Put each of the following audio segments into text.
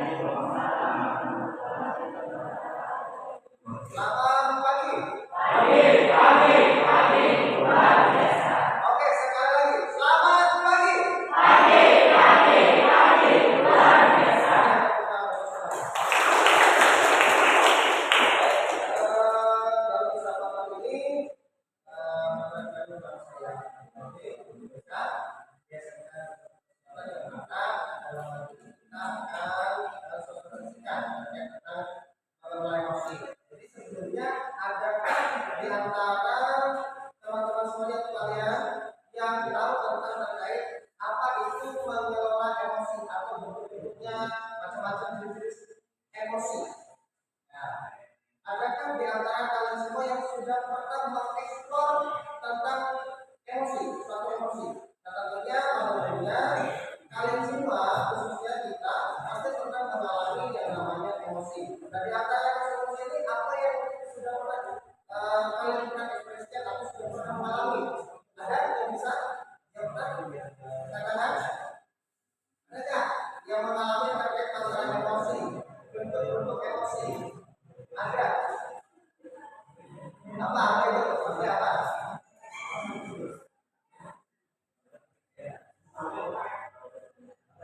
Selamat pagi. Oke, sekali lagi. Selamat pagi. Dalam kesempatan ini, jadi sebetulnya adakah di antara teman-teman semuanya atau kalian yang tahu tentang terkait apa itu mengelola emosi atau bentuk-bentuknya macam-macam jenis emosi? Nah, adakah di antara kalian semua yang sudah pernah mengeksplor tentang emosi, suatu emosi? Nah, tentunya alhamdulillah kalian semua, khususnya kita, pasti pernah mengalami yang namanya emosi. Nah, di antara emosi ini apa yang sudah pernah kalian pernah ekspresikan atau sudah pernah mengalami? Ada yang bisa? Yang pernah? Katakan? Ada yang mengalami terkait masalah emosi, bentuk-bentuk emosi? Ada? Apa itu? Seperti apa?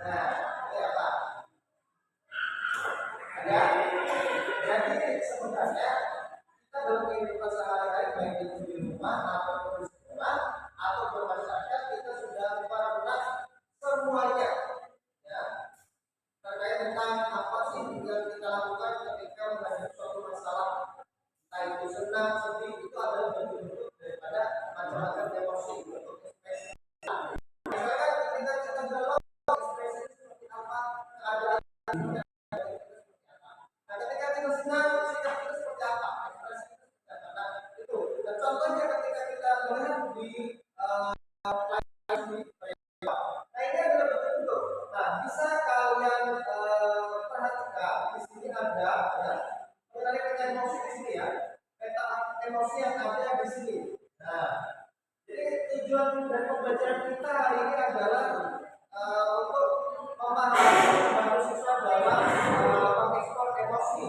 Nah, ini apa? Ada? Jadi sebenarnya kita dalam kehidupan sehari-hari baik itu di rumah ataupun di sekolah atau bermasyarakat kita sudah benar-benar semuanya ya terkait tentang apa sih yang kita lakukan ketika menghadapi suatu masalah, entah itu senang, sedih, itu adalah bentuk-bentuk daripada macam-macam emosi untuk ekspresi. Misalkan ketika kita galau, ekspresi seperti apa, keadaan nah, ketika kita senang, sikap kita seperti apa, ekspresi kita seperti apa. Nah, itu. Dan contohnya ketika kita melihat di nah, ini adalah bentuk-bentuk. Nah, bisa kalian perhatikan di sini ada ya mengenai peta emosi di sini ya, peta emosi yang ada di sini. Nah, jadi tujuan dari pembelajaran kita hari ini adalah untuk memahami membantu siswa dalam mengekspor emosi,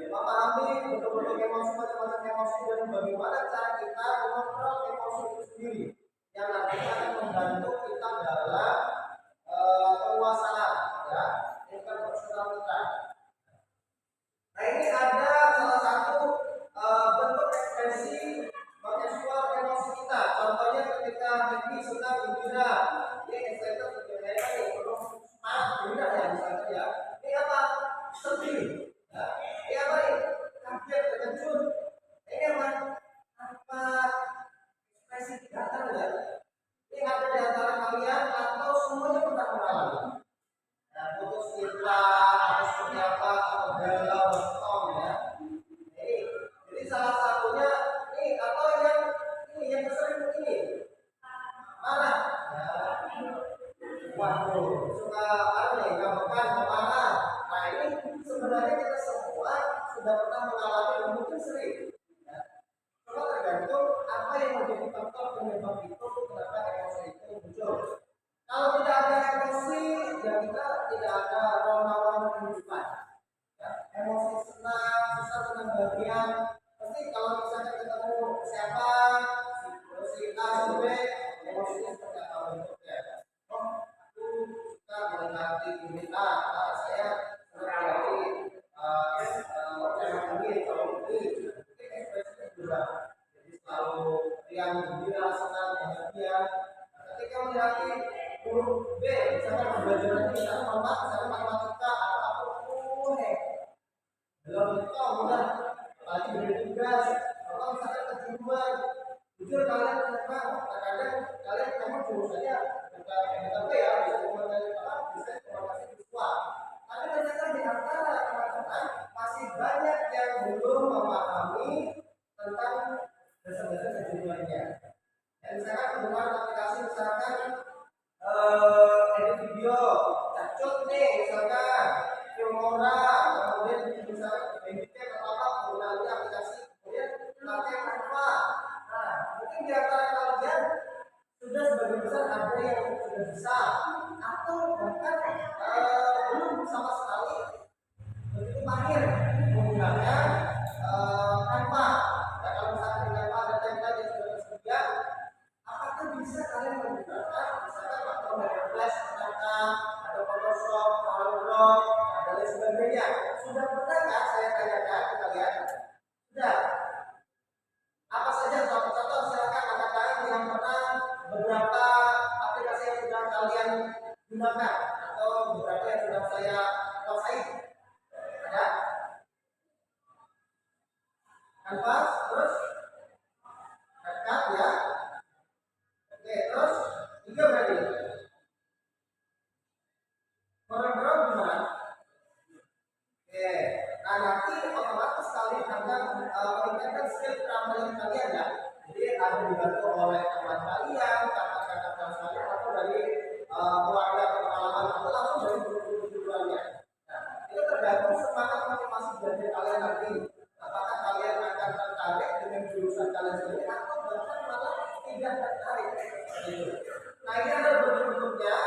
memahami bentuk-bentuk emosi, macam-macam emosi, dan bagaimana cara kita mengontrol emosi itu sendiri yang nantinya akan membantu kita dalam penguasaan ya tingkat personal kita. Nah, ini ada salah satu bentuk ekspresi mengeksplor emosi kita. Contohnya ketika happy, senang, gembira, ini excited, gembira, penuh semangat, gembira ya misalnya ya. Ini apa? Sedih. Ya. Ini apa ini? Kaget, terkejut. Ini apa? Apa ekspresi datar ya? Ini ada di antara kalian atau semuanya pernah mengalami? Nah, putus cinta atau seperti apa atau galau, storm ya. Jadi salah satunya ini atau yang sering ini marah. Ya. Waduh, suka nih gampang marah. Nah, ini sebenarnya kita semua sudah pernah mengalami dan mungkin sering. Ya. Cuma tergantung apa yang menjadi faktor penyebab itu kenapa emosi itu muncul. Kalau tidak ada emosi, ya kita tidak ada warna-warna kehidupan. Ya, emosi senang, susah, senang, bahagia. Pasti kalau misalnya ketemu siapa, si A, si B, emosinya seperti apa bentuknya? Oh, aku suka menikmati ini A, saya senang menikmati cewek ini, cowok ini. Mungkin ekspresinya juga. Jadi selalu riang, gembira, senang, bahagia. Ketika melihat huruf B, misalkan pembelajaran ini, misalkan matematika atau apapun, belum itu udah apalagi beri tugas, kalau misalkan kejuruan, jujur kalian memang terkadang kalian memang jurusannya bukan B ya, bisa komunikasi apa, bisa komunikasi visual. Tapi ternyata di antara teman-teman masih banyak yang belum memahami tentang dasar-dasar kejuruannya. Dan misalkan penggunaan aplikasi misalkan edit video, cacut nih misalkan Filmora, kemudian misalkan editnya apa penggunaannya aplikasi, kemudian pakai Canva. Nah, mungkin di antara kalian sudah sebagian besar ada yang sudah bisa atau bahkan belum sama sekali Nafas, terus dekat ya. Oke, terus tiga berarti. Merem-merem gimana? Oke, nah nanti otomatis kalian akan meningkatkan skill keterampilan kalian ya. Jadi ada dibantu oleh teman kalian, kakak-kakak kelas kalian, atau dari keluarga pengalaman atau langsung dari guru-guruannya. Nah, itu tergantung semangat motivasi belajar kalian nanti. Apakah kalian akan tertarik dengan jurusan kalian sendiri atau bahkan malah tidak tertarik? Gitu. Nah ini ada bentuk-bentuknya.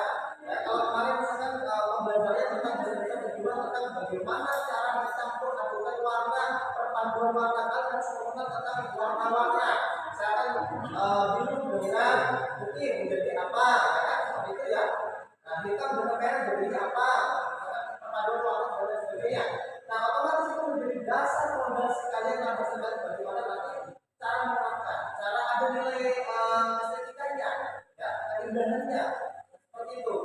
Ya, kalau kemarin misalkan pembelajarannya tentang bisa berjuang tentang bagaimana cara mencampur adukan warna, perpaduan warna kalian sempurna tentang warna-warna. Misalkan biru dengan putih menjadi apa? Ya, kan? Seperti itu ya. Nah hitam dengan merah jadi apa? Misalkan perpaduan warna dan lain sebagainya. Nah otomatis itu menjadi dasar fondasi kalian yang harus bagaimana nanti cara menerapkan, cara ada nilai estetikanya, ya, keindahannya, seperti itu.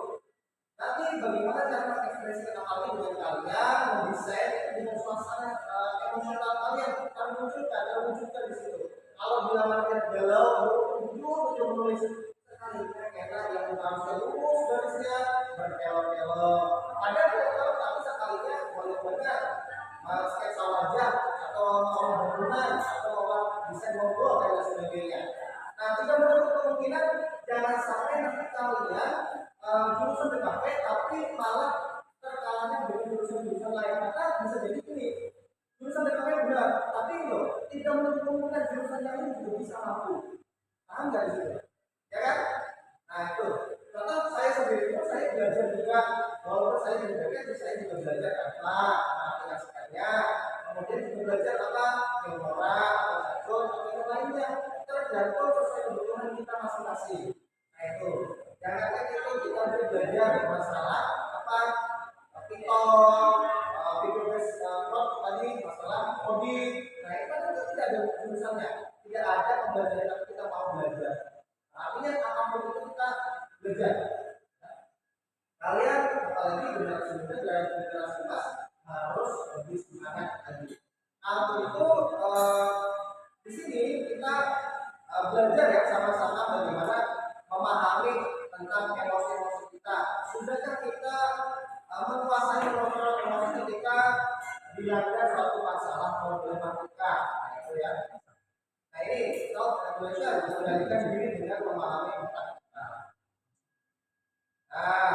Nanti bagaimana cara mengekspresikan apa dengan kalian, mendesain dengan suasana emosional kalian, terwujudkan di situ. Kalau bila kalian galau, jujur menulis sekali kira-kira yang harusnya lurus garisnya berkelok-kelok. Ada kelok tapi sekalinya boleh benar sketsa wajah atau bangunan atau desain logo dan lain sebagainya. Nah, tidak menutup kemungkinan jangan sampai nanti kalian jurusan TKP tapi malah terkalahnya dengan jurusan-jurusan lain. Maka bisa jadi ini jurusan TKP benar, tapi loh tidak menutup kemungkinan jurusan lain juga bisa mampu. Paham nggak di situ? Ya kan? Nah itu. Contoh saya sendiri pun saya belajar juga, walaupun saya juga belajar apa aplikasikannya, kemudian juga belajar apa Filmora atau Sacon atau yang lainnya, tergantung sesuai kebutuhan kita masing-masing. Nah itu. Jangan itu kita belajar masalah apa Python, video based tadi masalah coding. Nah itu kan tidak ada jurusannya, tidak ada pembelajaran yang kita mau belajar. Artinya apapun itu kita belajar. Kalian apalagi generasi muda dan generasi emas harus lebih semangat lagi. Untuk itu di sini kita belajar ya sama-sama bagaimana memahami tentang emosi-emosi kita. Sudahkah kita menguasai emosi ketika dilanda suatu masalah problematika? Nah itu ya. Nah ini self regulation mengendalikan diri dengan memahami otak kita. Nah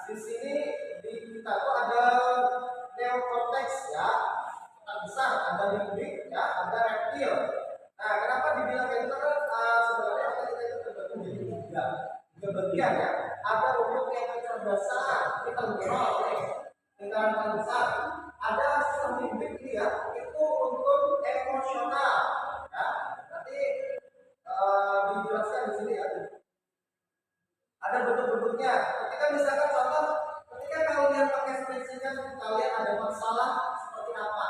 di sini di kita tuh ada neokortex ya, otak besar, ada limbic ya, ada reptil. Nah kenapa dibilang kayak gitu kan sebenarnya otak kita itu terbagi menjadi tiga bagian ya. Ada untuk yang kecerdasan, kita ngobrol nih, tingkaran paling besar. Ada sistem limbic ini ya, itu untuk emosional. Ya, nanti dijelaskan di sini ya. Ada bentuk-bentuknya. Ketika misalkan contoh, ketika kalian pakai spreadsheet kalian ada masalah seperti apa?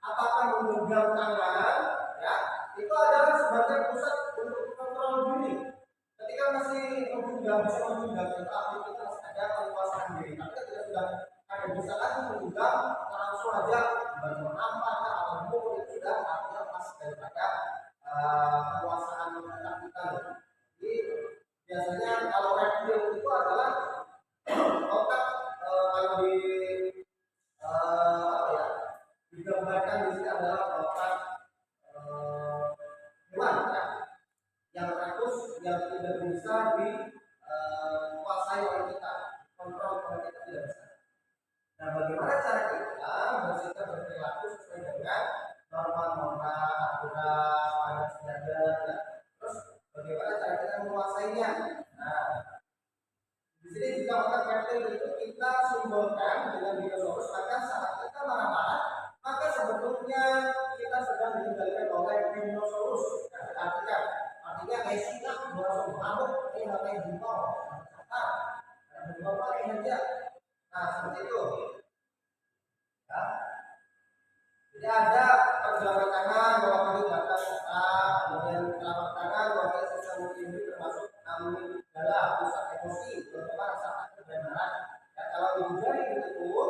Apakah menggenggam tangan? Ya, itu adalah sebagai pusat untuk kontrol diri. Ketika masih menggenggam bisa menggenggam, tapi kita masih ada penguasaan diri. Tapi ketika sudah ada bisa lagi menggenggam, langsung aja bantu nampak atau mukul itu sudah artinya pas daripada penguasaan otak kita. Jadi biasanya kalau reptil itu adalah otak kalau di apa ya digambarkan di sini adalah otak hewan ya, yang rakus yang tidak bisa dikuasai oleh kita, kontrol oleh kita tidak bisa. Nah, bagaimana cara kita bersikap berperilaku sesuai dengan norma-norma aturan adat istiadat ya. Terus bagaimana cara kita menguasainya? Nah, di sini jika otak reptil itu kita simbolkan dengan dinosaurus, maka saat kita marah-marah, maka sebetulnya kita sedang dikendalikan oleh dinosaurus. Artinya kayak singa langsung mabuk, ini namanya bunga. Bunga apa ini aja? Nah, seperti itu. Ya. Jadi ada pergelangan tangan, mewakili batas otak, kemudian telapak tangan mewakili sistem limbi termasuk amigdala, pusat emosi, terutama rasa takut dan marah. Ya, kalau ibu jari ditutup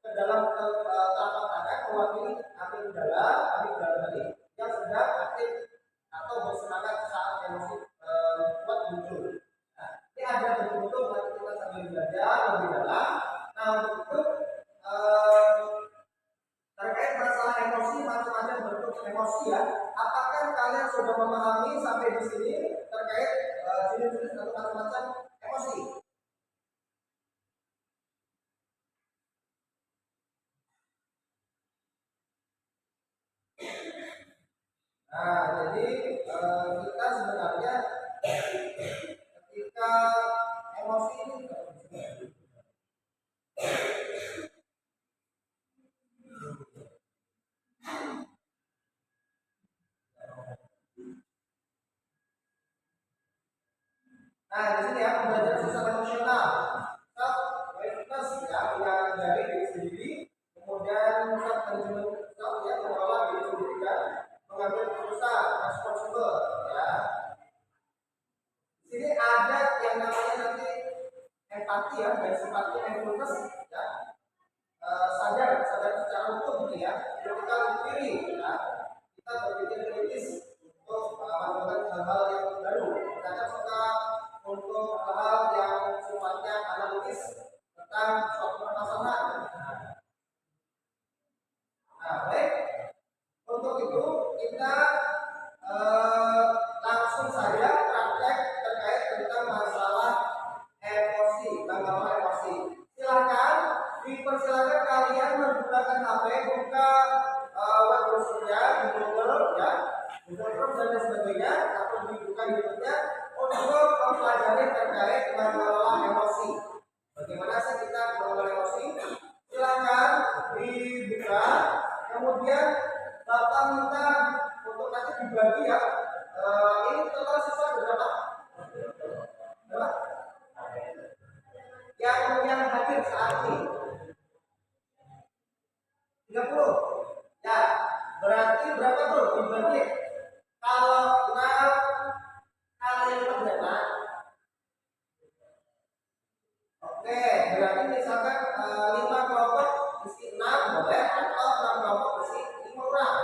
ke dalam telapak tangan mewakili amigdala tadi yang sedang emosi ya. Apakah kalian sudah memahami sampai di sini terkait jenis-jenis atau macam-macam emosi? Nah, jadi kita sebenarnya ketika emosi ini nah, di sini ya pembelajaran sosial emosional, self awareness ya, yang dari diri sendiri, kemudian self management self ya, mengelola diri sendiri dan mengambil keputusan responsible ya. Di sini ada yang namanya nanti empati ya, dan simpati mindfulness ya. Sadar secara utuh gitu ya, critical theory ya. Kita berpikir kritis untuk melakukan hal-hal yang baru. Kita akan suka untuk hal-hal yang sifatnya analitis tentang suatu permasalahan. Nah, baik. Untuk itu kita langsung saja praktek terkait tentang masalah emosi, mengelola emosi. Silakan dipersilakan kalian menggunakan HP, buka web browsernya di Google ya, Google Chrome dan lain sebagainya, atau dibuka YouTube-nya untuk mempelajari terkait mengelola emosi. Bagaimana sih kita mengelola emosi? Silakan dibuka, kemudian Bapak minta untuk nanti dibagi ya. Ini total siswa berapa? Berapa? Yang hadir saat ini 30. Ya, berarti berapa tuh dibagi? Kalau 6 kali 5 berapa? Oke, berarti misalkan 5 kelompok isi 6 boleh, atau 6 kelompok isi 5 orang.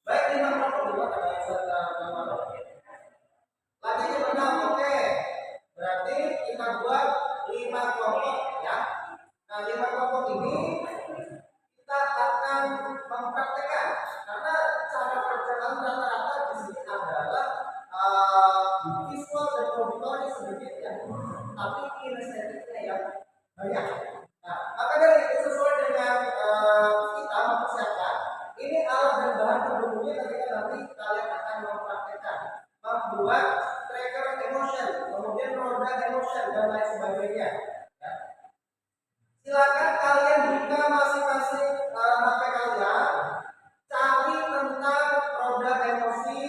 Baik, 5 kelompok juga ada yang sudah lagi benar, oke. Berarti kita buat 5 kelompok ya. Nah, 5 kelompok ini kita akan mempraktekkan, karena cara perjalanan rata-rata di sini adalah visual dan auditory sedikit ya, tapi kinestetiknya yang banyak. Nah, maka dari itu sesuai dengan kita mempersiapkan ini alat dan bahan pendukungnya ketika nanti kalian akan mempraktekkan membuat tracker emotion, kemudian roda emotion dan lain sebagainya. Ya. Silakan kalian buka masing-masing HP kalian, cari tentang roda emosi,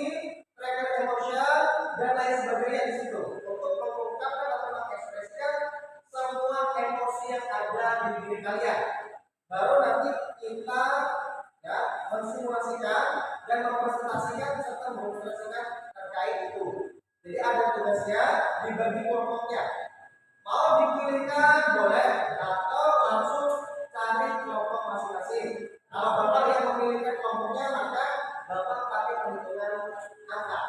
tracker emotion dan lain sebagainya di situ untuk mengungkapkan atau mengekspresikan semua emosi yang ada di diri kalian. Baru nanti kita ya mensimulasikan dan mempresentasikan serta mendemonstrasikan terkait itu. Jadi ada tugasnya dibagi kelompoknya. Mau dipilihkan boleh atau langsung cari kelompok masing-masing. Kalau Bapak yang memilihkan kelompoknya, maka Bapak pakai perhitungan angka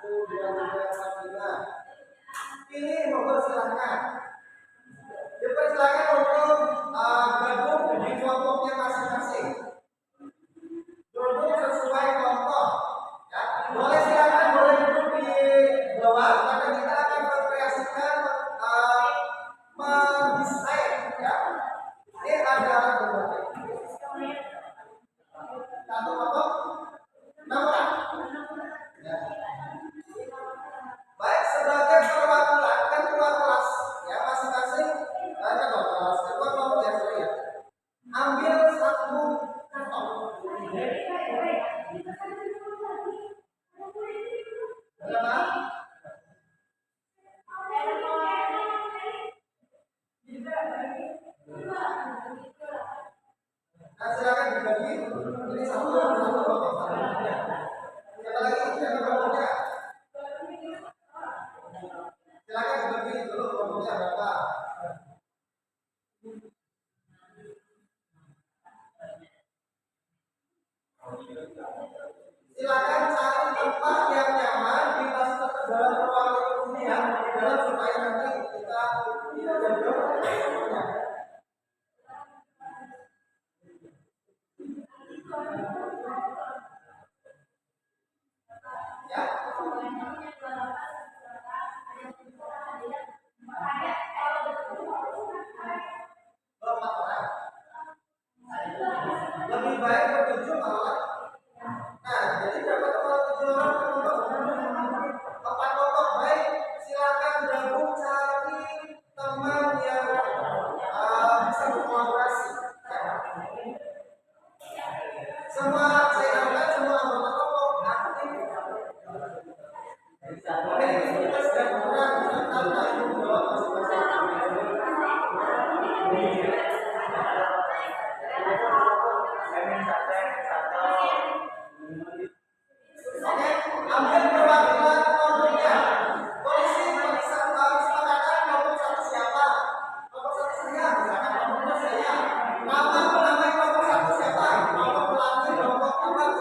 1, 2, 3, 4, 5. Pilih, monggo silakan. Dipersilakan untuk gabung di kelompoknya masing-masing. Duduk sesuai kelompok. Ya, boleh silakan, boleh duduk di bawah karena kita akan mengkreasikan mendesain ya. Ini ada berbagai satu kelompok 6 orang. Ya. Baik, sebagai perwakilan ketua kelas ya masing-masing ketua kelas, ketua kelompok ya sorry ya. Ambil satu kantong. Berapa? Nah, silakan dibagi. Ini satu kelompok. Siapa lagi? Siapa kelompoknya? Silakan dibagi dulu kelompoknya berapa. Silakan cari tempat yang nyaman di dalam ruangan ini ya, dalam supaya nanti kita tidak jauh-jauh. baik bertujuh malah. Nah, jadi dapat kalau 7 orang empat kelompok baik, silakan gabung cari teman yang bisa berkolaborasi. Semua saya angkat semua anggota kelompok aktif. Ini kita sudah kurang tentang tanggung jawab masing-masing. Oke, ambil perwakilan kelompoknya. Polisi kesepakatan kelompok satu siapa? Kelompok satu saya, misalkan kelompoknya saya. Nama kelompok satu siapa? Kelompok pelangi, kelompok apa?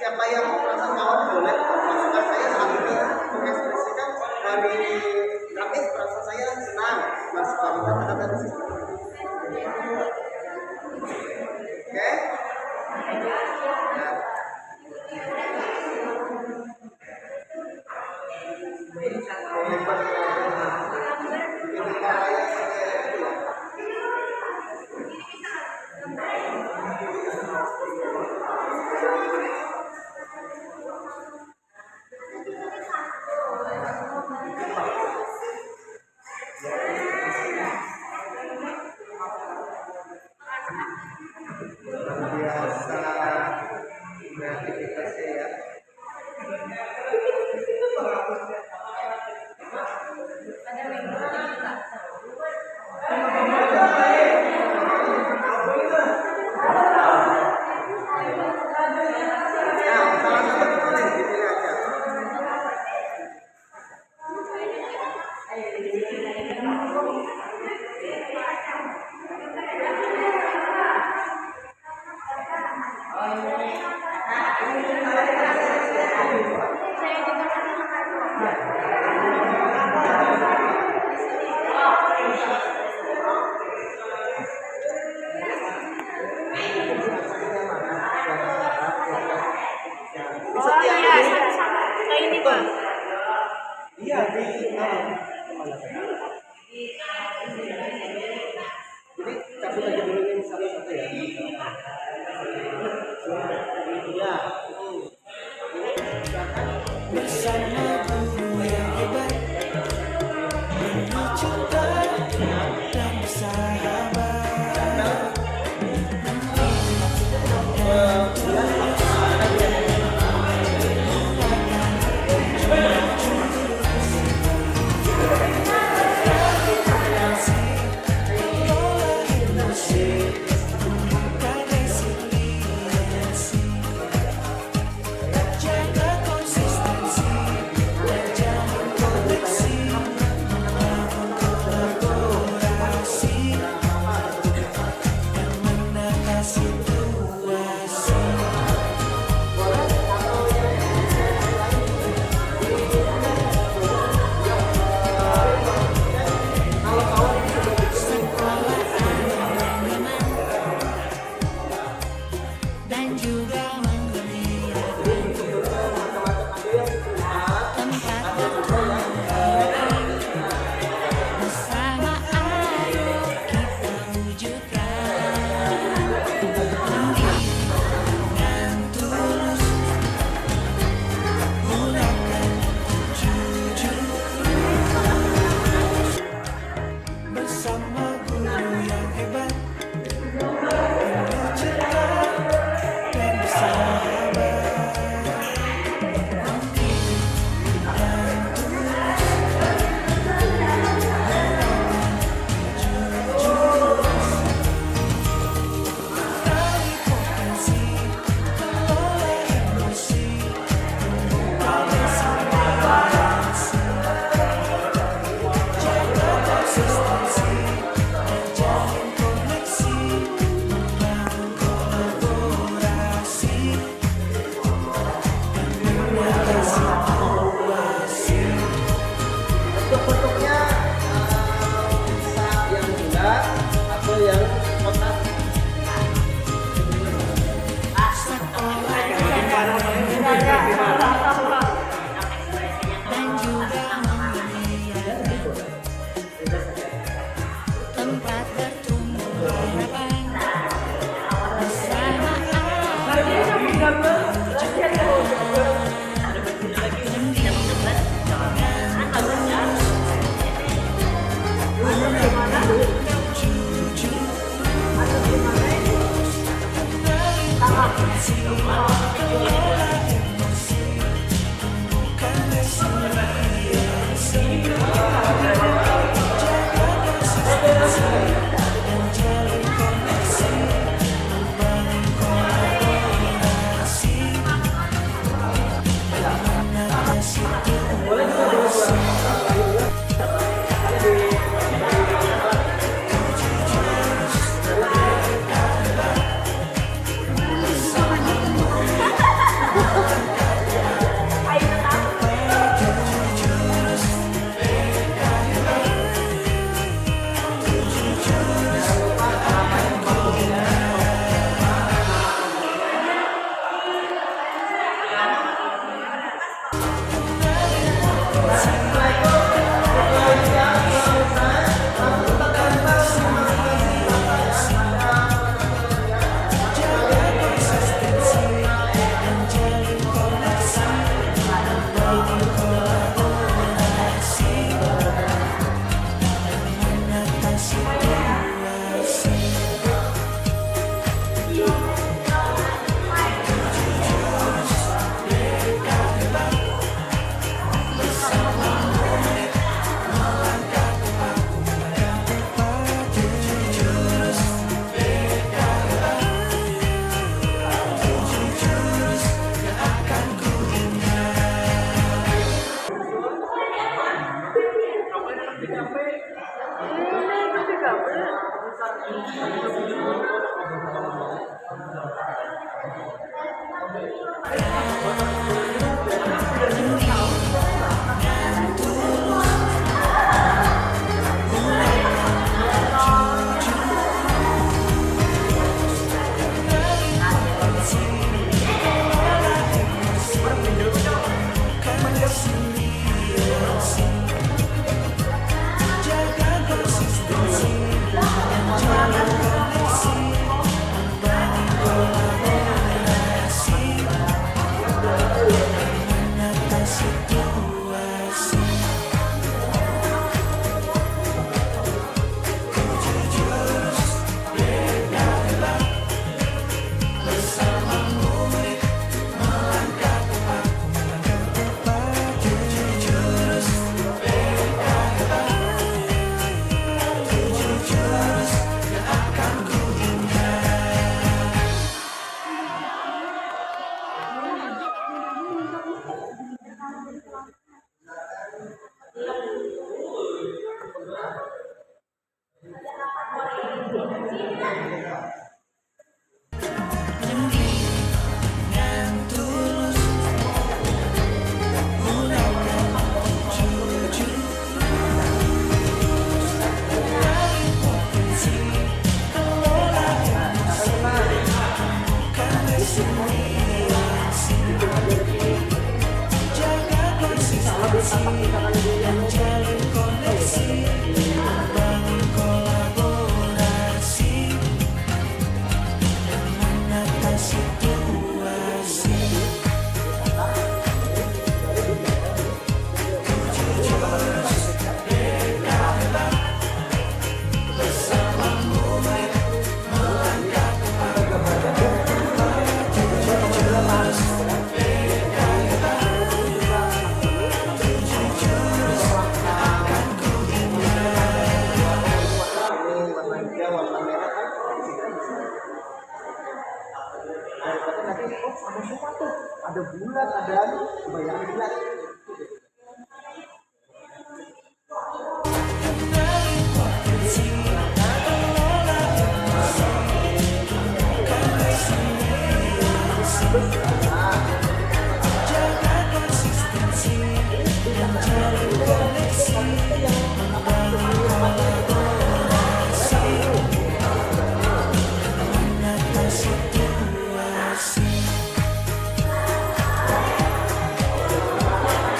Siapa yang merasa kawan boleh masukkan saya saat ini mengekspresikan dari kami merasa saya senang masukkan kata-kata di situ. Oke? juga menggembirakan tempat bertumbuh bersama ayo kita wujudkan dengan tulus gunakan jujur bersama guru yang hebat bercinta dan bersahabat dan tulus dari potensi kelola emosi pada toleransi jaga konsistensi terjalin koneksi membangun kolaborasi dan mengatasi inovasi. Untuk bentuknya bisa yang bulat atau yang kotak. Sekolah dan juga menggembirakan tempat bertumbuh harapan bersama ayo kita Jaga konsistensi dan jalin koneksi, membangun kolaborasi dan menata situasi. Warna hijau, warna merah kan. Daripada nanti ada semua tuh, ada bulat, ada anu, kebanyakan bulat. Jaga konsistensi dan jalin koneksi, membangun kolaborasi, menata situasi.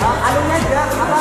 Anunya aja, apa?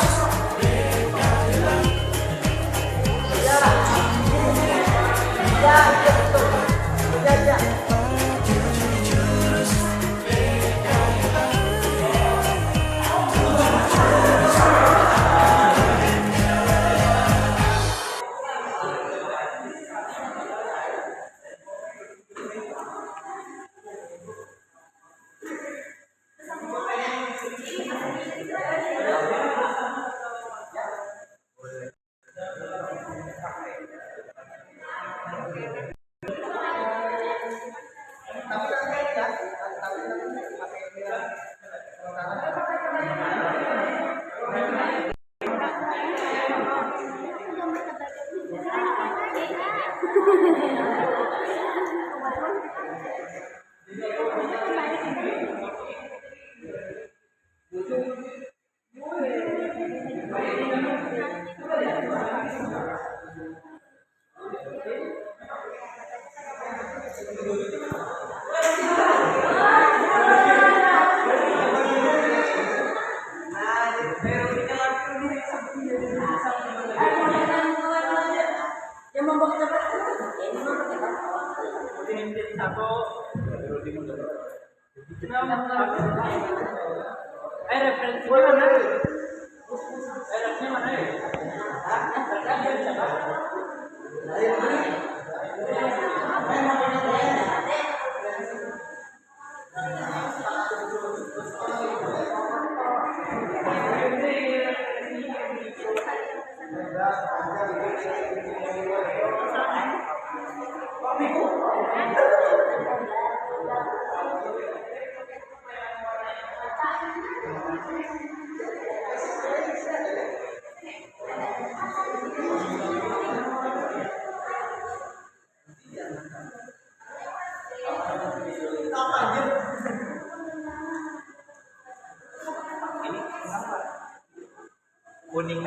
Kuning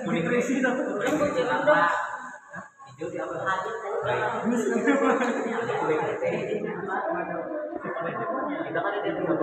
kuning berisi dong. Hijau di apa? Kita kan ada dua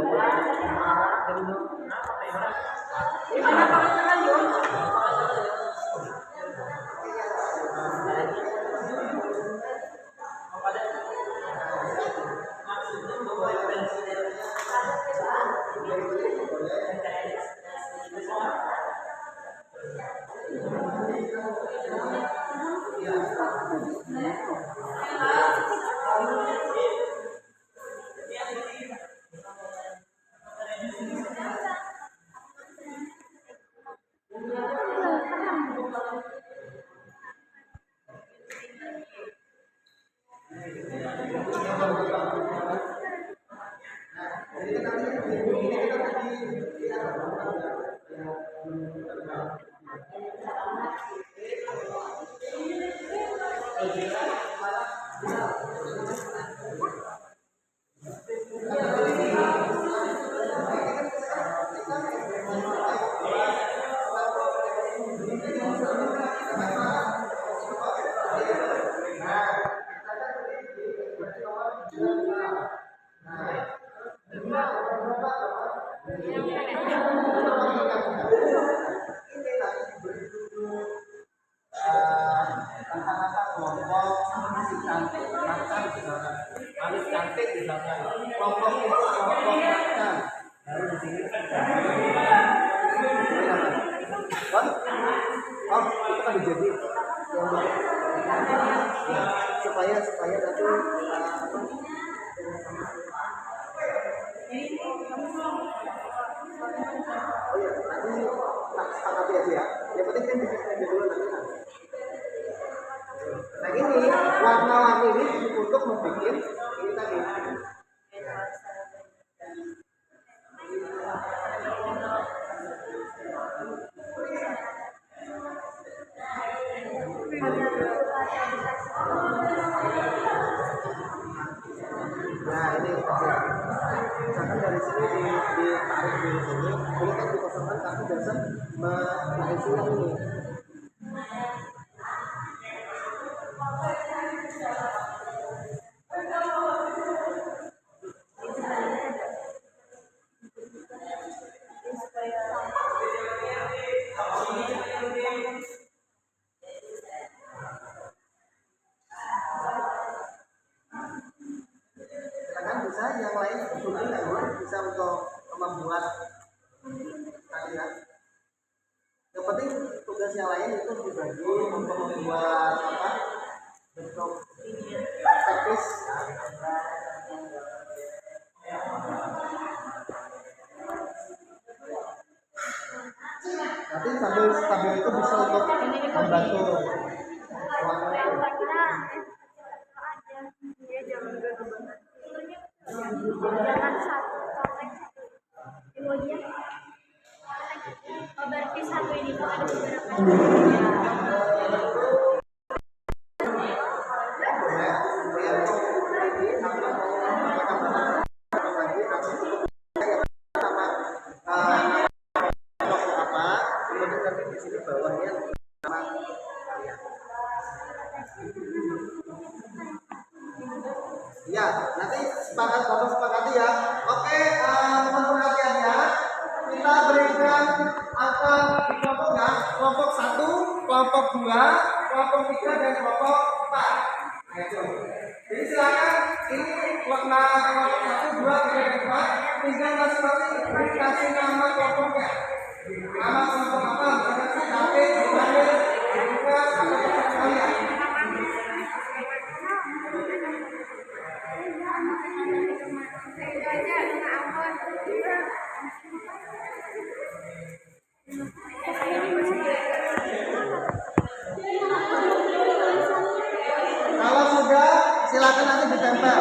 Nah, kelompok itu kelompok makan. Baru di sini. Oh, itu kan jadi yang ya, supaya nanti oh ya nanti sepakati aja ya. Yang penting kan bikin dulu nanti kan. Nah ini warna-warni ini untuk membuat ini tadi. Nah ini misalkan dari sini ditarik di sini, ini kan dikosongkan tapi biasa mengisi yang ini. Silakan bisa yang lain mungkin bisa untuk membuat kalian. Yang penting tugas yang lain itu dibagi untuk membuat apa? Bentuk teknis. Nanti sambil itu bisa untuk membantu warna itu. Jangan satu kotak emoji. Oh, berarti satu ini tuh ada beberapa. Ya, nanti bapak sepakati ya. Oke, mohon perhatiannya. Kita berikan angka di kelompoknya. Kelompok 1, kelompok 2, kelompok 3, dan kelompok 4. Nah, itu. Jadi silakan ini warna kelompok 1, 2, 3, dan 4. Tinggal masing-masing dikasih nama kelompoknya. Nama kelompok apa? Misalkan KP, dipanggil, dibuka, atau sekalian. Kalau sudah, silakan nanti ditempel.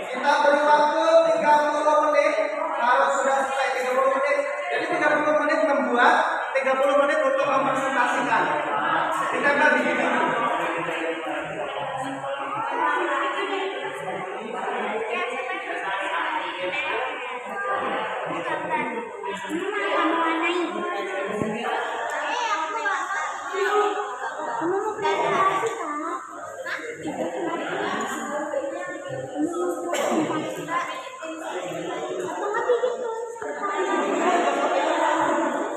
Kita beri waktu 30 menit. Kalau sudah selesai 30 menit, jadi 30 menit membuat, 30 menit untuk mempresentasikan. Kita akan begini.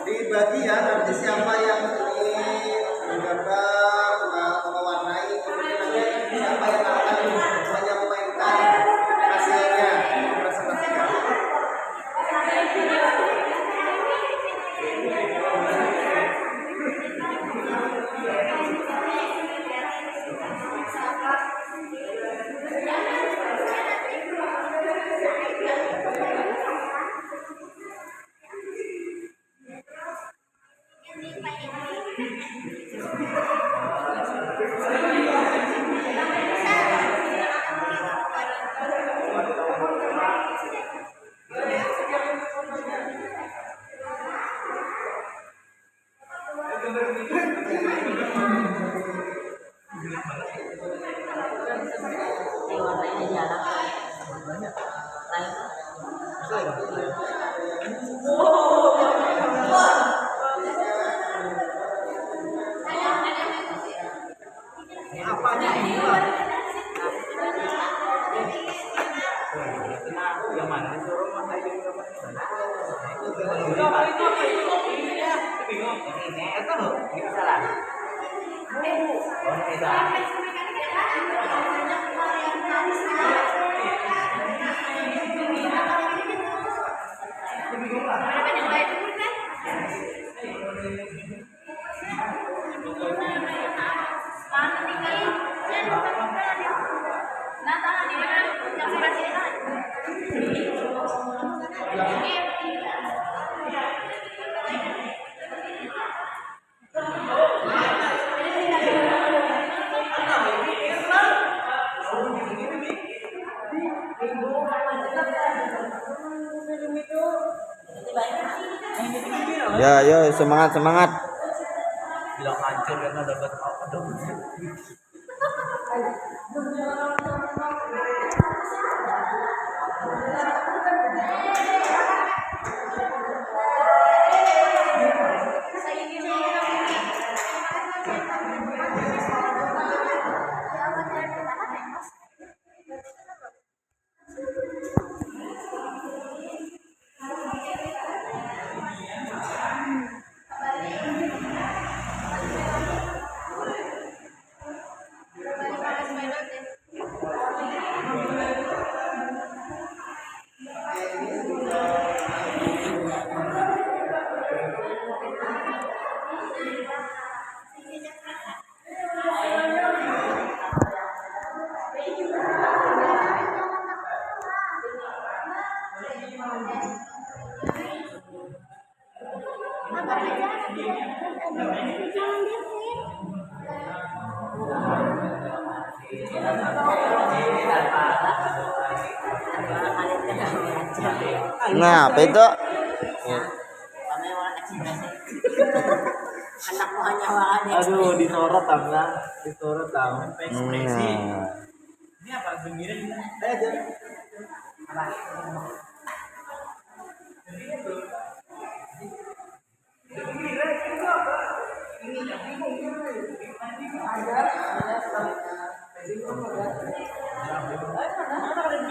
Dibagi ya, nanti siapa yang ini menggambar, mewarnai, kemudian nanti siapa yang akan menyampaikan hasilnya, mempresentasikan. bisa. Ya, yo semangat semangat. Bilang hancur karena dapat apa dong? Nah, apa itu? Anak mo hanya wala Aduh, disorot tangga, disorot tang. Ekspresi. Nah. Ini apa? Gembira juga.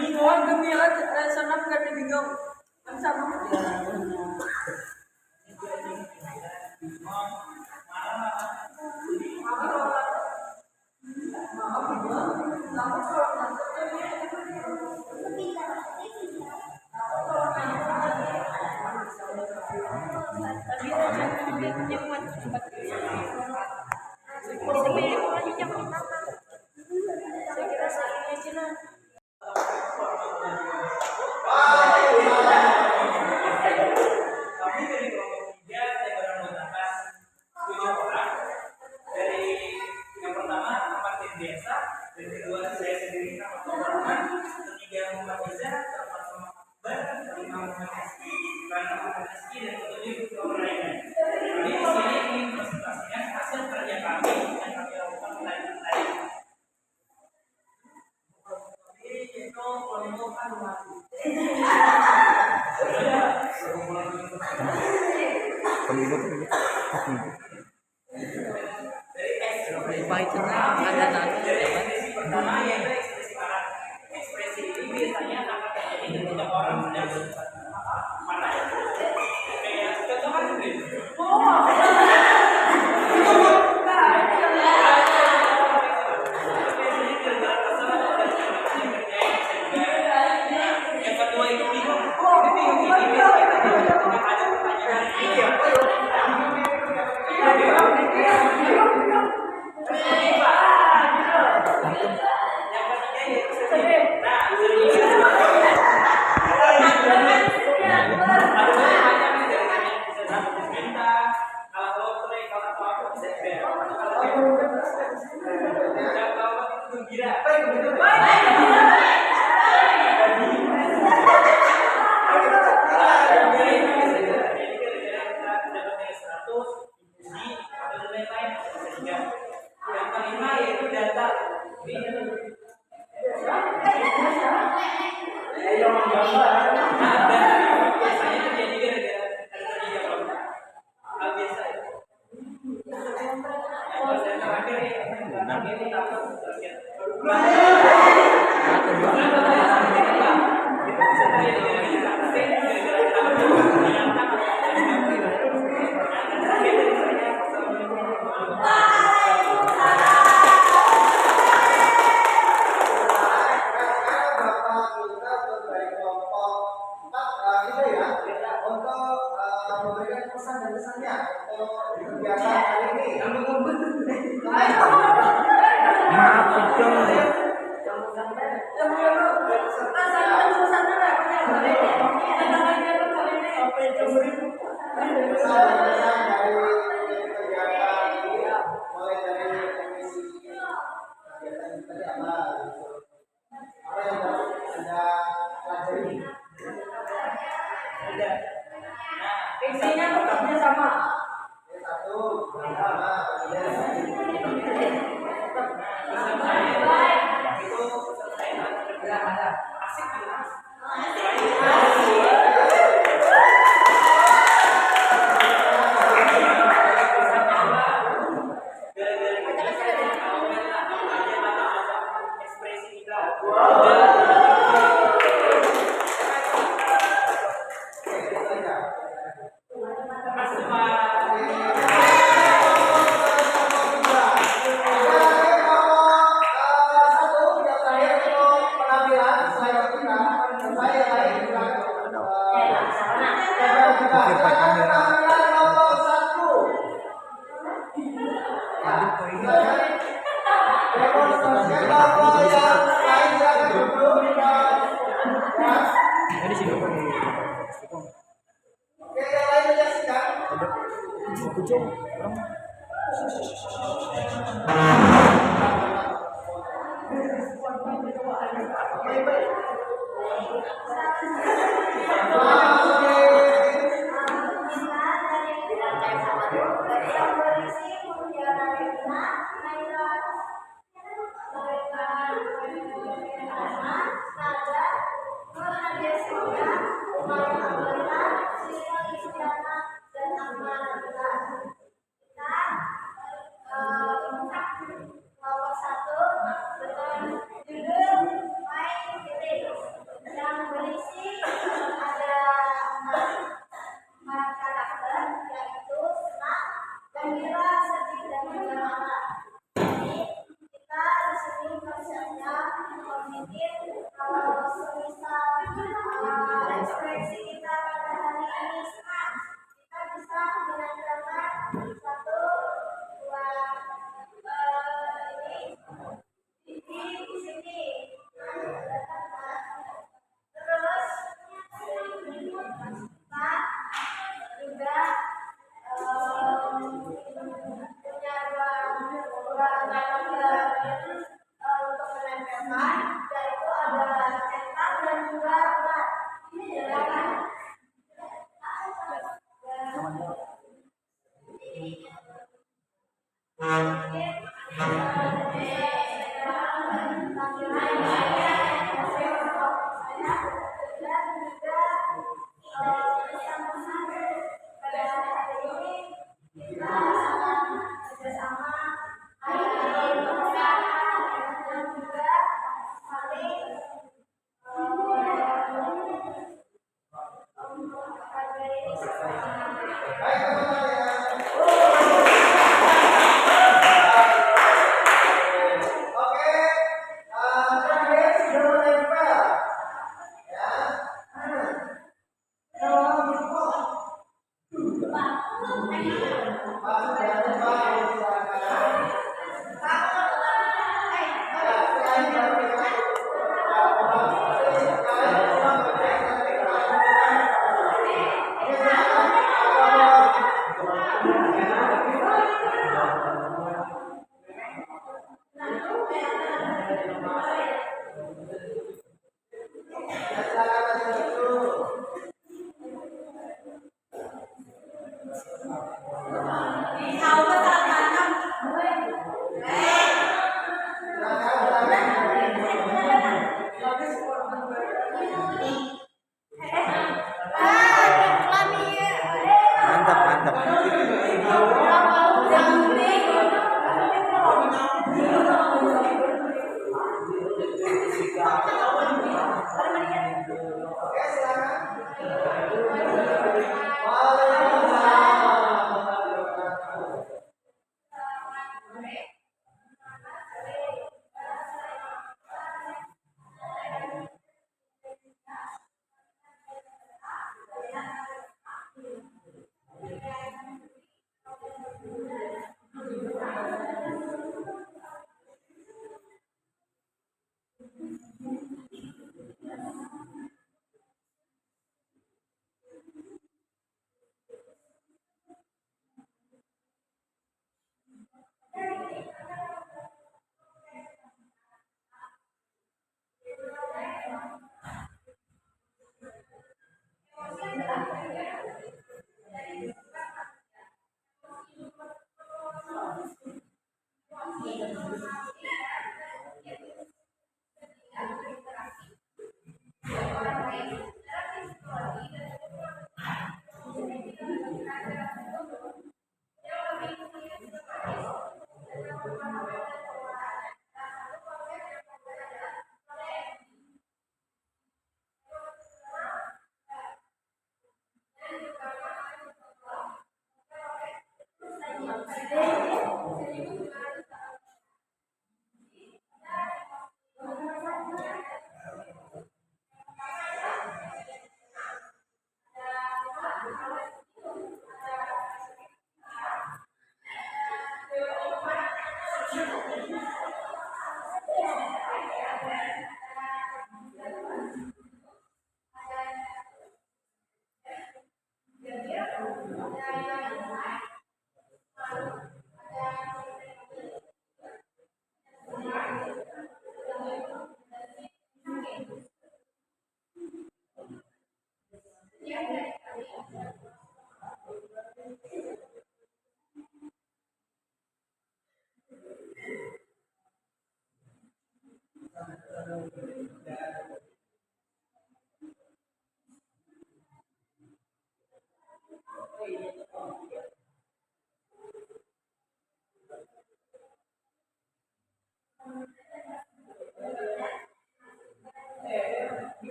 bingung gembira senang gak bingung kan sama untuk kegiatan kali ini. Maaf, Pecong. Pesan-pesan dari kegiatan ini mulai dari komisi kegiatan ini tadi apa gitu. Apa yang harus Anda pelajari? Intinya tetapnya sama. Yang satu, sama,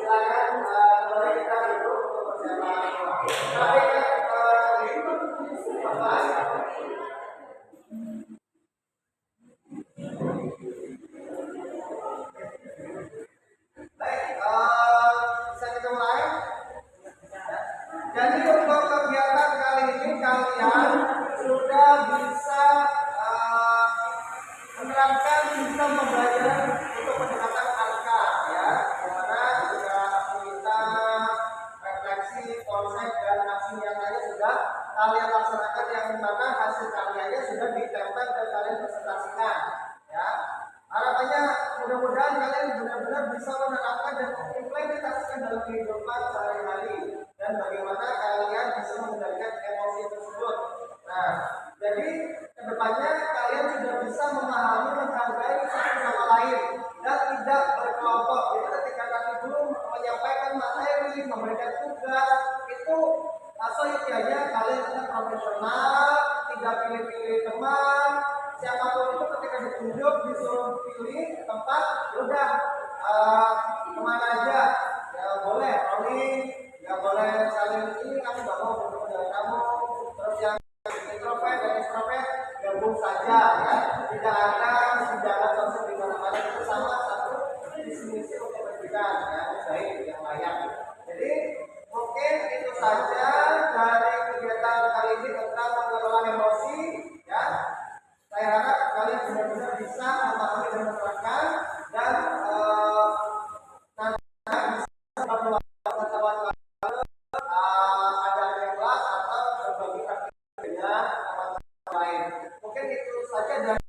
Silakan mulai kita duduk untuk persiapan. Baik, bisa kita mulai. Jadi untuk kegiatan kali ini kalian sudah bisa menerapkan sistem pembelajaran untuk pendekatan angka ya, dimana sudah aktivitas, refleksi, konsep dan aksi nyatanya sudah kalian laksanakan yang dimana hasil karyanya sudah ditempel dan kalian presentasikan ya. Harapannya mudah-mudahan kalian benar-benar bisa menerapkan dan mengimplementasikan dalam kehidupan sehari-hari dan bagaimana kalian bisa mengendalikan emosi tersebut. Nah, jadi kedepannya kalian sudah bisa memahami, menghargai satu sama lain dan tidak berkelompok. Jadi ketika kami dulu menyampaikan materi, memberikan tugas, itu asoikianya kalian tetap profesional, tidak pilih-pilih teman, siapapun itu ketika ditunjuk disuruh pilih tempat, udah kemana aja, ya boleh rolling, ya boleh saling ini, kamu gak mau bertemu dengan kamu, terus yang introvert dan extrovert gabung saja ya, tidak ada senjata konsep di mana-mana, itu sama satu visi misi untuk pendidikan ya, baik yang layak. Jadi mungkin itu saja dari kegiatan kali ini tentang pengelola emosi ya. Saya harap kalian benar-benar bisa memahami dan menerapkan dan nanti bisa pengetahuan ada kelas atau berbagi praktik dengan teman-teman lain. Mungkin itu saja dari